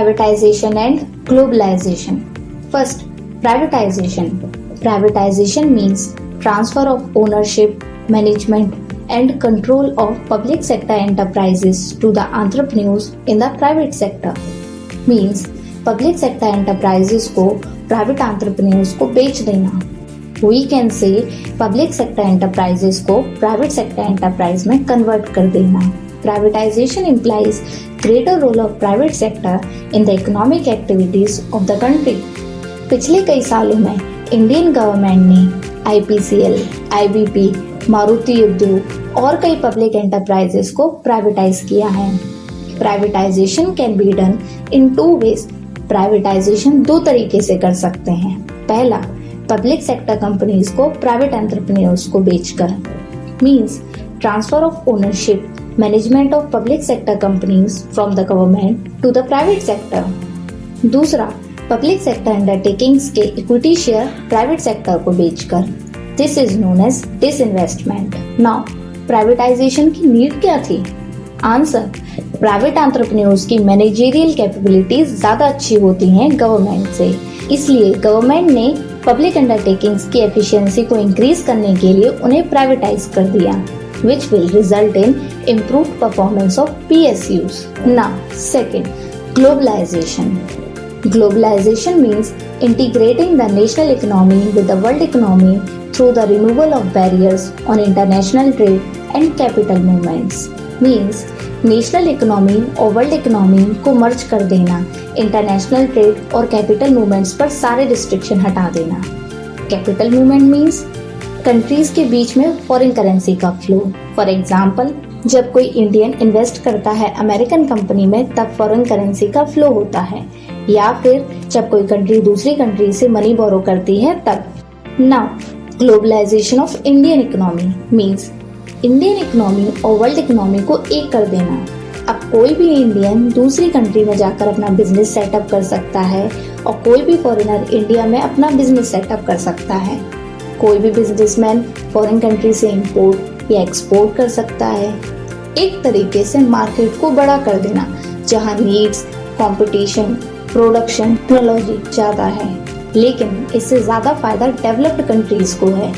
privatization and globalization. First, privatization. Privatization means transfer of ownership, management, and control of public sector enterprises to the entrepreneurs in the private sector. Means public sector enterprises को private entrepreneurs को बेच देना. We can say public sector enterprises को private sector enterprise में convert कर देना. Privatization implies greater role of private sector in the economic activities of the country. पिछले कई सालों में इंडियन गवर्नमेंट ने IPCL, IBP, मारुति उद्योग और कई पब्लिक एंटरप्राइजेस को प्राइवेटाइज किया है. Privatization can be done in 2 ways. Privatization 2 तरीके से कर सकते हैं. पहला, पब्लिक सेक्टर कंपनीज को प्राइवेट एंटरप्रेन्योर्स को बेचकर. Means transfer of ownership, management of public sector companies from the government to the private sector. दूसरा, पब्लिक सेक्टर अंडरटेकिंग्स के इक्विटी शेयर प्राइवेट सेक्टर को बेचकर. This is known as disinvestment. Now privatization की need क्या थी? Answer, private entrepreneurs की managerial capabilities ज्यादा अच्छी होती हैं गवर्नमेंट से. इसलिए गवर्नमेंट ने पब्लिक अंडरटेकिंग्स की एफिशिएंसी को इंक्रीज करने के लिए उन्हें प्राइवेटाइज कर दिया, which will result in improved performance of PSUs. Now, second, globalization. Globalization means integrating the national economy with the world economy through the removal of barriers on international trade and capital movements. Means national economy और world economy को मर्ज कर देना, international trade और capital movements पर सारे restriction हटा देना. Capital movement means countries के बीच में फॉरेन करेंसी का फ्लो. फॉर एग्जांपल, जब कोई इंडियन इन्वेस्ट करता है अमेरिकन कंपनी में तब फॉरेन करेंसी का फ्लो होता है, या फिर जब कोई कंट्री दूसरी कंट्री से मनी बोरो करती है तब. Now, globalization of Indian economy means Indian economy और वर्ल्ड इकोनॉमी को एक कर देना. अब कोई भी इंडियन दूसरी कंट्री में जाकर अपना बिजनेस सेटअप कर सकता है और कोई भी फॉरेनर इंडिया में अपना बिजनेस सेटअप कर सकता है. कोई भी बिजनेसमैन फॉरेन कंट्री से इंपोर्ट या एक्सपोर्ट कर सकता है. एक तरीके से मार्केट को बड़ा कर देना जहां नीड्स, कंपटीशन, प्रोडक्शन, टेक्नोलॉजी ज्यादा है. लेकिन इससे ज्यादा फायदा डेवलप्ड कंट्रीज को है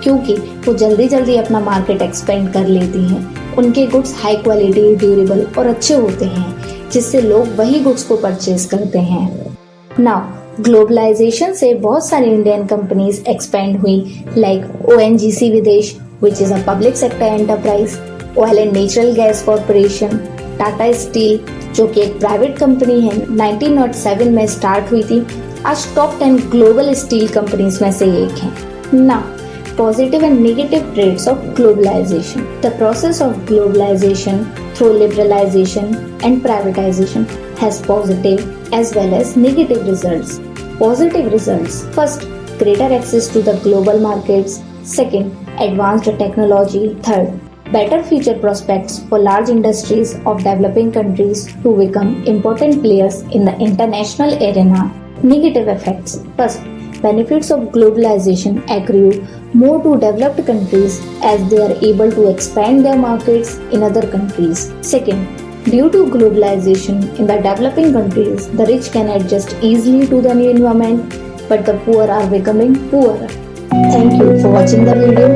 क्योंकि वो जल्दी जल्दी अपना मार्केट एक्सपेंड कर लेती हैं. उनके गुड्स हाई क्वालिटी, ड्यूरेबल और अच्छे होते हैं जिससे लोग वही गुड्स को परचेज करते हैं. नाउ, ग्लोबलाइजेशन से बहुत सारी इंडियन कंपनीज एक्सपेंड हुई लाइक ONGC विदेश which is a public sector enterprise, oil and natural gas corporation, Tata steel जो कि एक प्राइवेट कंपनी है, 1907 में स्टार्ट हुई थी, आज टॉप 10 ग्लोबल स्टील कंपनीज में से एक है. Now, positive and negative traits of globalization. The process of globalization through liberalization and privatization has positive as well as negative results. Positive results. First, greater access to the global markets. Second, advanced technology. Third, better future prospects for large industries of developing countries to become important players in the international arena. Negative effects. First, benefits of globalization accrue more to developed countries as they are able to expand their markets in other countries. Second, due to globalization in the developing countries, the rich can adjust easily to the new environment, but the poor are becoming poorer. Thank you for watching the video.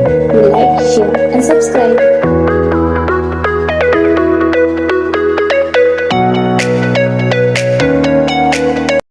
Like, share and subscribe.